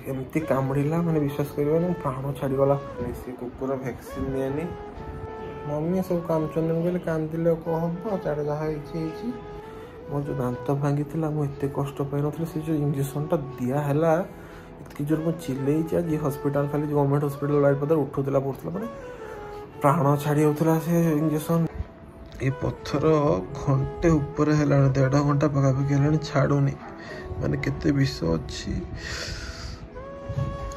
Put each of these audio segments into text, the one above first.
एमती कामुड़ा मैंने विश्वास कर प्राण छाड़गला से कुकुर भैक्सीन नियानी मम्मी सब कामुचंद कहले कांदिले कौन हम चार जहाँ मो जो दांत भांगी मुझे कष्ट पाई से जो इंजेक्शनटा दिहला इतनी जोर मुझे चिल्लई आज हस्पिटाल खाली गवर्नमेंट हस्पिटाल बारिपदा उठूला पड़ता मैंने प्राण छाड़ी होता से इंजेक्शन ये पत्थर घंटे ऊपर है 1.5 घंटा पखापाखि है छाड़ूनी माने केते विष अच्छी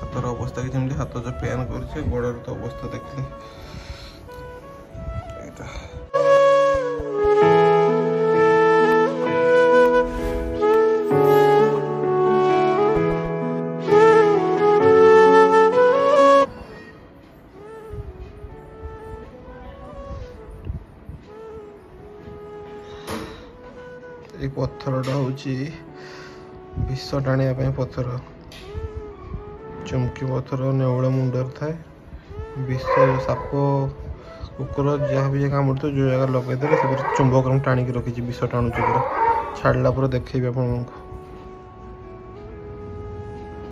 हाथर अवस्था कि हाथ जो पेन कर गोड़ तो अवस्था देखले ये पत्थरटा हूँ विष टाणिया पत्थर चुमकी पत्थर नेवला मुंडर थाए विष साप कुकुर जहाँ भी कामुड़ जो जगह लगेदे से चुंबक टाणिक रखी विष टाणुच पूरा छाड़ा पूरा देखेबी आप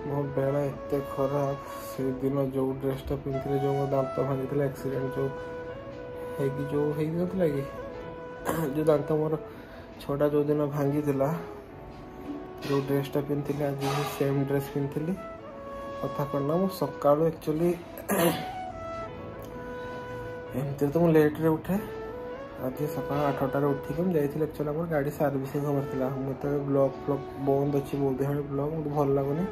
मो बेला एत खराब से दिन जो ड्रेसटा पिंधे जो मो दांत भांगी एक्सीडेंट जो होता कि जो दांत मोर छोटा जो दिन भांगी जो ड्रेसटा पिंधि आज सेम ड्रेस पिंधि कथा करना मु सका एक्चुअली एमती तो मुझे लेट्रे उठे आज सका 8टार उठिक मुझे एक्चुअली आम गाड़ी सर्विसिंग होता मुझे ब्लॉक फ्लॉक बंद अच्छी बहुत दिहाड़ी ब्लॉक मुझे भल लगुनि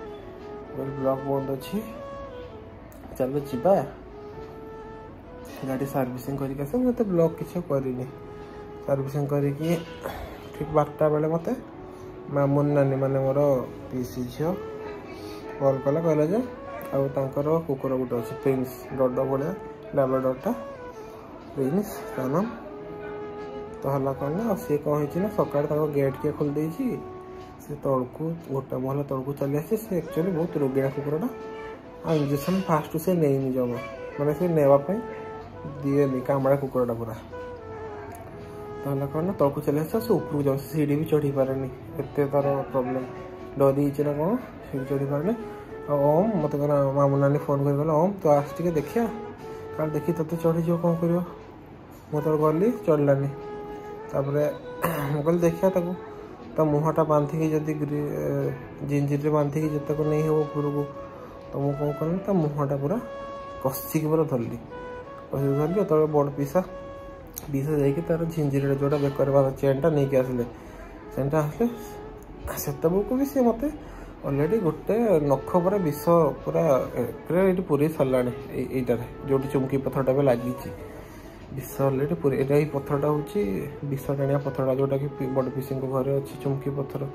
ब्लॉक बंद अच्छी चलो जीवा गाड़ी सर्विसिंग करके मुझे ब्लॉक किसी करनी सर्विसिंग करके ठीक 12टा बेले मत मामुन नानी माने मोर पीसी झील कल कला कहला जे आर कुकुर गोटे अच्छे प्रिंस डड भाया लाब्राडोरटा प्रिंस ता नाम तो हला कौन ना सी कौन ना सका गेट किए खोल दे से तलू गोटे महल तलू चली आसी से एक्चुअली बहुत रोगिणा कुकुरटा आ इंजेक्शन फास्ट से नहीं जमा मैंने से नापी दिए कामड़ा कुकुरटा पूरा तो कौन ना तलू चली आस से उपरको जाऊँ सीढ़ी भी चढ़ी पारे एत तार प्रोब्लेम डरी ना कौन सीढ़ी चढ़ी पारे ओम मत मामू नानी फोन कर ओम तो आस टे देखिया कल देखी ते चढ़ी कौन कर मुझे गली चढ़लानी मुझे देखिया तो मुहटा बांधिकी जदि जिंजिर बांधिकी जिते को नहीं हो ऊपर को तो मुझे कौन कल तो मुहटा पूरा कषिक पूरा धरली जो बड़ पीसा जाकि तार झिंझिर जोटा बेकर चेनटा नहीं आसिले चेनटा आसले से भी सी मत अलरेडी गोटे नख पूरा विष पूरा ये पूरी सरला यहीटार जो चुमकी पत्थरटा भी लगी विष अलरेडी पूरी ये पत्थरटा हूँ विष टाणिया पत्थरटा जोटा कि बड़ पीसी घर अच्छी चुमकी पत्थर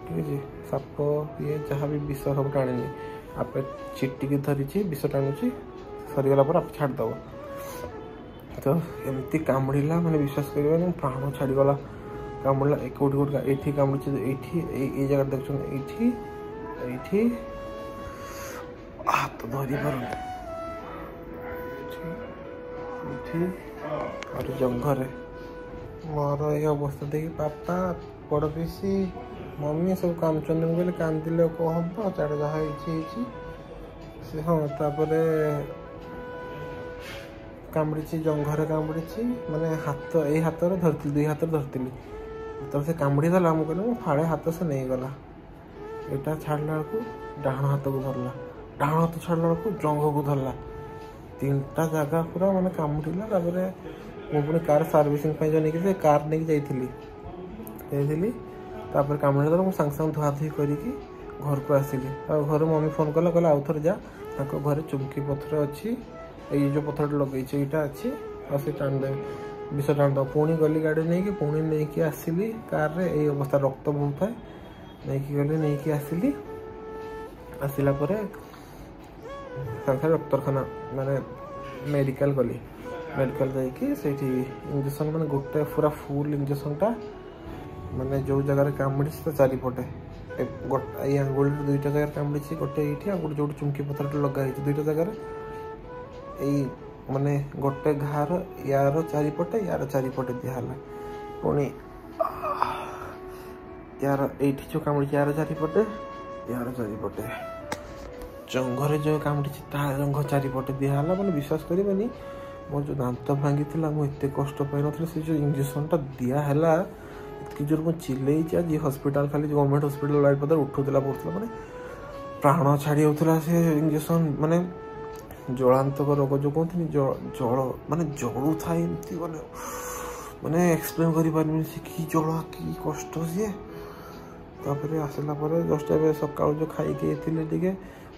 ठीक है साप ये जहाँ भी विष सब टाणी आप चिटिकी धरी विष टाणुची सरीगला पर आप छाड़देव तो एमती कामुड़ा मैंने विश्वास कर प्राण छाड़गला कामुड़ा कौटी कौटी ये कामुड़ी ये जगह देखते ये हाथ धरी पार और जंघरे मोर ये अवस्था देखिए पापा बड़ पीसी मम्मी सब कामुचंद कहले कांदिले कौन हम चार जहाँ से हाँ तापर कामुड़ी जंघरे कामुड़ी माने हाथ ये हाथ धरती 2 हाथ धरती तो से कामुड़ी देला मुझे फाड़े हाथ से नहीं गला यहाँ छाड़ला डाण हाथ को धरला डाण हाथ छाड़ला जंघ को धरला 3टा जगह पूरा माने कामुड़ा मुझे कार सर्विसिंग जो नहीं कार नहीं जाइली कामुड़ा मुझे सांगे सांगे धुआ धुई करके घर को आसिली घर मम्मी फोन कला कहला आउ थे जा घर चुमकी पत्थर अच्छी ये जो पत्थर लगे यहाँ अच्छी आ से टाणदे विष टाणद पुणी गली गाड़ी नहीं पुणी नहीं आसिली कार रे ये अवस्था रक्त बहुत थाए नहीं गली नहीं आसिली आसला साथ डक्तरखाना माने मेडिकल गली मेडिकल जाकि इंजेक्शन माने गोटे पूरा फुल इंजेक्शनटा माने जो जगह कामुड़ी से चारिपटे ये आंगुल 2टा जगह कामुड़ी गोटे ये जो चुमकी पत्थर लगा 2टा जगह माने गोटे घार यार चारिपटे दिहला पुणी यार ये जो कामुड़ी यार चारिपटे जंघरे जो कामुड़ी ता जंघ चारिपटे दिहला मैंने विश्वास करेनि मोर जो दांत भांगी मुझे एत कष्ट पाई नी से जो इंजेक्शनटा दिहला इतनी जोर मुझे चिल्लई आज हस्पिटाल खाली गवर्नमेंट हस्पिटाल बारिपदा उठूला पड़ूला मैंने प्राण छाड़ी होता से इंजेक्शन माने जलांतक रोग जो कहते जल माने जलू था एमती माने एक्सप्लेन कर पारे से कि जल कि कष्ट सी तापर आसला जस्ट ए सका जो खाई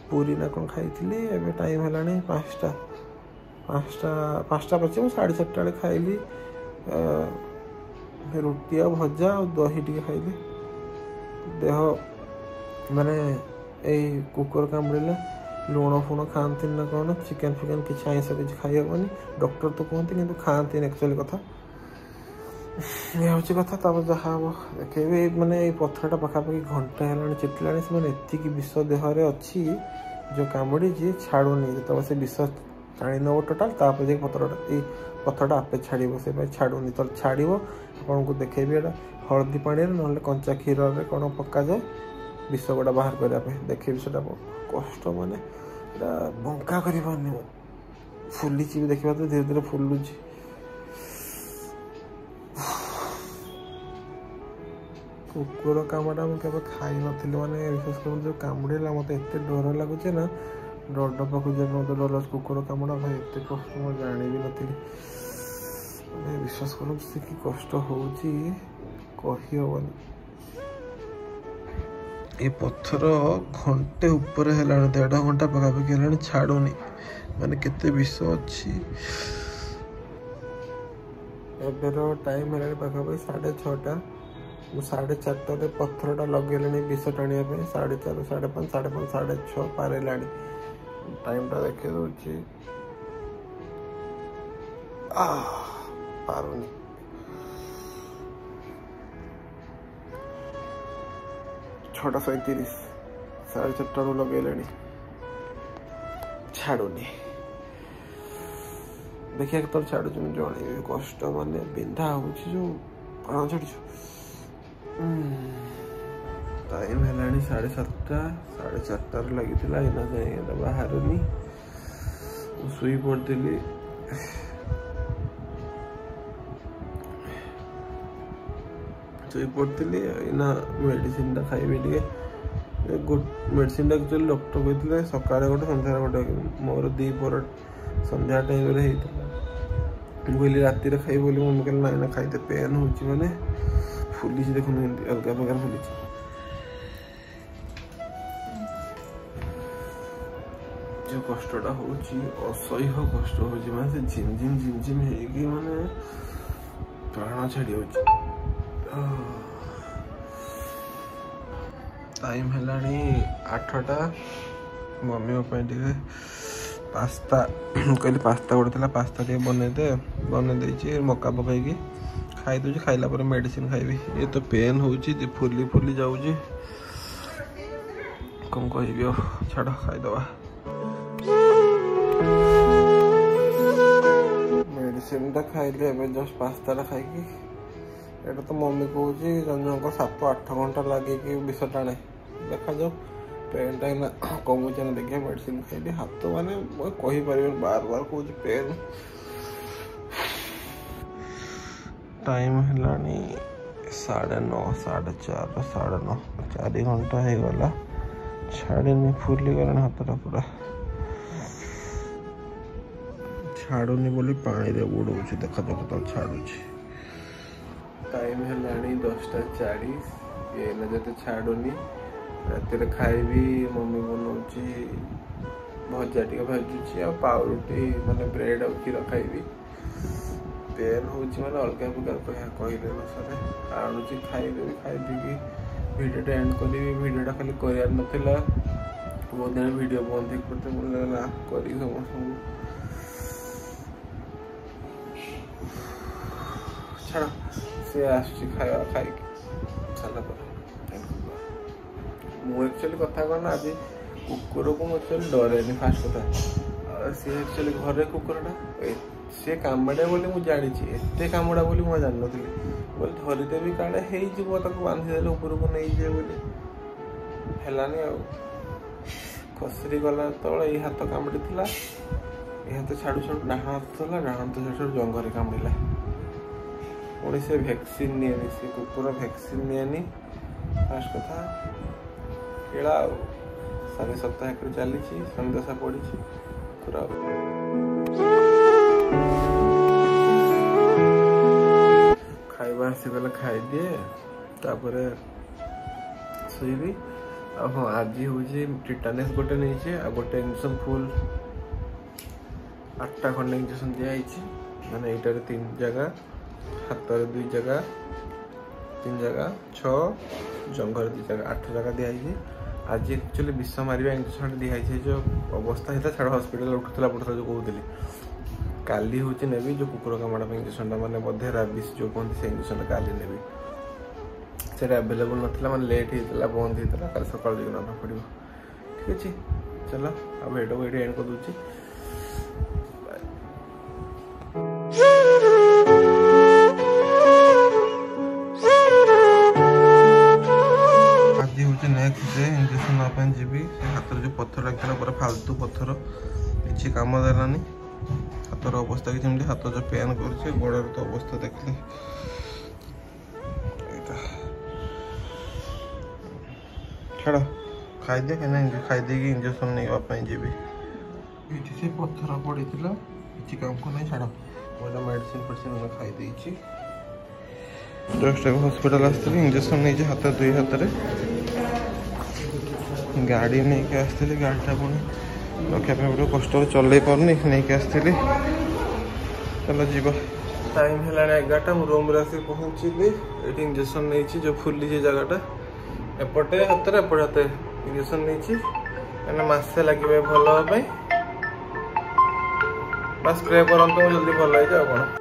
पूरी ना कौन खाई एवं टाइम है 5टा 5टा बचे 4:30 बेले खाइली रुटी आ भजा और दही टी खाइली देह माने यही कुकुर कामुड़े लुण फुण खाती ना कौन चिकेन फिकेन किसी आइंस किसी खाई हेनी डॉक्टर तो कहते कि खाती एक्चुअली कथा ये हूँ कथा जहाँ हम देखे माने पथरटा पखापाखि घंटा है चेतला से विष देहरे अच्छी जो कामुड़ी छाड़ूनी जो से विष टाणी नब टोटाल पथरटा आपे छाड़ से छाड़ूनी तो छाड़ आपन को देखेबी हलदी पानी ना कंचा क्षीर में कौन पक्का जाए विष गुड़ा बाहर करने देखेबी से कष्ट माने बंका कर फुली भी देखा तो धीरे धीरे फुलुची कुकुर कामटा मुझे खाई नी मैंने विशेष कर जो कामुड़ा मत एत डर लगुच ना डर पाक मत डर लगे कुकुर कामुड़ा भाई एत कष्ट मुझे जानी भी नी विश्वास कर कि कष्ट होबनी ये पत्थर घंटे ऊपर है 1.5 घंटा पखापाखि है छाड़ूनी माने केते विष अच्छी एबेर टाइम है पाखापाखि 6:30 मु 4:30 पत्थरटा लगे विष टाणी 4:30 5:30 5:30 6:30 पार टाइमटा देखे दूसरी पारुनी 6:37 4:30 लगे छाड़ूनी देखिए तो छाड़ू जन कष्ट माने बिंधा हो प्राण छाड़ टाइम है 7:30 4:30 लगी इना जाए बाहर शुई पड़ी इना मेडिसिन खाइबी मेडिसिन एक्चुअली डॉक्टर कहते सका गोटे सन्ध्या गोटे मोर 2 संध्या टाइम कहली राति खाई बोली मम्मी कहली ना खाई पेन हो माने फुली देखो अलग प्रकार फुली जो कष्टा हो असह्य कष्ट हो से झिमझिम झिमझिम हो माने प्राण छाड़ी हो टाइम है 8टा मम्मी टे पास्ता कहली पास्ता गोटे पास्ता टे बन मका पकईकी खाई दूसरी खाइला पर मेडिसिन खाइबी ये तो पेन हो फुली फुली जाऊँ कौन कह छाड़ खाईदबा मेडिसिन खाइले जस्ट पास्ता खाई एटा तो मम्मी कहूँ जन 7-8 घंटा लगे विष टाणे देखा जाऊ पेन टाइम कमुचे ना देखिए मेडिसिन खाइली हाथ माने कहीपर बार बार कहूँ पेन टाइम है 9:30 4:30 9:30 4 घंटा हो गला छाड़नी फुली गला हाथटा पूरा छाड़ूनी बोली पानी रे बुड़ौ देखा देखो छाड़ू टाइम है 10:40 ये जो छाड़ूनी राति खाइबी मम्मी बनाऊँगी भजा टे भाजुची आ पाउरुटी माने ब्रेड और क्षीर खाइबी पेन हो माने अलग प्रकार कहले सर आणुची खाइदेवी खाई भिडियो एंड करी भिडियोटा खाली कर नाला बहुत दिन भिडियो बंद करते बोलना कर समस्त छाड़ सी आसुची खाया खाई सारा मुझे कथा कौन आज कुकुर को मुझे डरे फास्ट कथा सी एक्चुअली घरे कुकुरटा सी कामुड़ा बोली मुझे जानी एत कामुड़ा बोली मुझे जान नी बोले धरीदेवी काले हो बांधीदे ऊपर को नहीं जाए बोली हेलानी ଖସରି ଗଲା ଯେତେବେଳେ ଏଇ ହାତ କାମୁଡ଼ିଥିଲା, ଏ ହାତ ଛାଡ଼ୁ ଛାଡ଼ୁ ଡାହାଣ ହାତ ଥିଲା, ଡାହାଣ ହାତ ଛାଡ଼ୁ ଛାଡ଼ୁ ଜଙ୍ଘରେ କାମୁଡ଼ିଲା। ପୁଣି ସେ ଭ୍ୟାକ୍ସିନ୍ ନିଏନି, ସେ କୁକୁର ଭ୍ୟାକ୍ସିନ୍ ନିଏନି। ଫାଷ୍ଟ କଥା ଖେଳା ଆଉ 7.5 ଚାଲିଛି, ସନ୍ଦେଶା ପଡ଼ିଛି କୁକୁର। ଖାଇବା ଆସିଗଲେ ଖାଇଦିଏ, ତାପରେ ଶୋଇବି। ଆଉ ହଁ, ଆଜି ହେଉଛି ଟିଟାନେସ୍ ଗୋଟେ ନେଇଛି, ଆଉ ଗୋଟେ ଇଞ୍ଜେକ୍ସନ୍ ଫୁଲ୍ 8ଟା ଖଣ୍ଡେ ଇଞ୍ଜେକ୍ସନ୍ ଦିଆହେଇଛି। ମାନେ ଏଇଟାରେ 3 ଜାଗା, ହାତରେ 2 ଜାଗା, 3 ଜାଗା, 6, ଜଙ୍ଘରେ 2 ଜାଗା, 8 ଜାଗା ଦିଆହେଇଛି। ଆଜି ଆକ୍ଚୁଆଲି ବିଷ ମାରିବା ଇଞ୍ଜେକ୍ସନ୍ ଦିଆହେଇଛି। ଯେଉଁ ଅବସ୍ଥା ହେଇଥିଲା ଛାଡ଼, ହସ୍ପିଟାଲ ଉଠୁଥିଲା ଯେଉଁ କହୁଥିଲି। କାଲି ହେଉଛି ନେବି ଯେଉଁ କୁକୁର କାମୁଡ଼ା ପାଇଁ ଇଞ୍ଜେକ୍ସନ୍ଟା, ମାନେ ବୋଧେ ରାବିସ୍ ଯେଉଁ କୁହନ୍ତି ସେ ଇଞ୍ଜେକ୍ସନ୍ଟା କାଲି ନେବି। ସେଇଟା ଆଭେଲେବୁଲ୍ ନଥିଲା, ମାନେ ଲେଟ୍ ହେଇଥିଲା, ବନ୍ଦ ହେଇଥିଲା। କାଲି ସକାଳୁ ଯାଇକି ନେବାକୁ ପଡ଼ିବ। ଠିକ୍ ଅଛି, ଚାଲ ଆଉ ଭିଡ଼ିଓକୁ ଏଇଠି ଏଣ୍ଡ କରିଦେଉଛି। ଆଜି ହେଉଛି ନେକ୍ସଟ ଡେ, ଇଞ୍ଜେକ୍ସନ୍ ନେବା ପାଇଁ ଯିବି। ସେ ହାତରେ ଯେଉଁ ପଥର ଲାଗିଥିଲା ପୁରା ଫାଲତୁ ପଥର, କିଛି କାମ ଦେଲାନି। ହାତର ଅବସ୍ଥା କିଛି ଏମିତି, ହାତ ଯେଉଁ ପେନ୍ କରୁଛି, ଗୋଡ଼ର ତ ଅବସ୍ଥା ଦେଖିଲେ। ଛାଡ଼, ଖାଇଦିଏ, କାହିଁକିନା ଖାଇଦେଇକି ଇଞ୍ଜେକ୍ସନ୍ ନେବା ପାଇଁ ଯିବି। ଏଇଠି ସେ ପଥର ପଡ଼ିଥିଲା, କିଛି କାମକୁ ନାହିଁ। ଛାଡ଼, ମୁଁ ଏଇଟା ମେଡ଼ିସିନ୍ ଫେଡ଼ିସିନ୍ ଖାଇଦେଇଛି। ଜଷ୍ଟ ଏବେ ହସ୍ପିଟାଲ ଆସିଥିଲି, ଇଞ୍ଜେକ୍ସନ୍ ନେଇଛି ହାତ 2 ହାତରେ। ଗାଡ଼ି ନେଇକି ଆସିଥିଲି, ଗାଡ଼ିଟା ପୁଣି ରଖିବା ପାଇଁ ଗୋଟେ କଷ୍ଟରେ ଚଲେଇ ପାରୁନି, ନେଇକି ଆସିଥିଲି। ଚାଲ ଯିବା। ଟାଇମ୍ ହେଲାଣି 11ଟା, ମୁଁ ରୁମ୍ରେ ଆସିକି ପହଞ୍ଚିଲି। ଏଇଠି ଇଞ୍ଜେକ୍ସନ୍ ନେଇଛି, ଯେଉଁ ଫୁଲିଛି ଜାଗାଟା, ଏପଟେ ହାତରେ ଏପଟେ ହାତରେ ଇଞ୍ଜେକ୍ସନ୍ ନେଇଛି। କାହିଁକିନା ମାସେ ଲାଗିବ ଭଲ ହେବା ପାଇଁ। ବାସ୍ ସ୍ପ୍ରେ କରନ୍ତୁ, ଜଲ୍ଦି ଭଲ ହେଇଯାଉ। କ'ଣ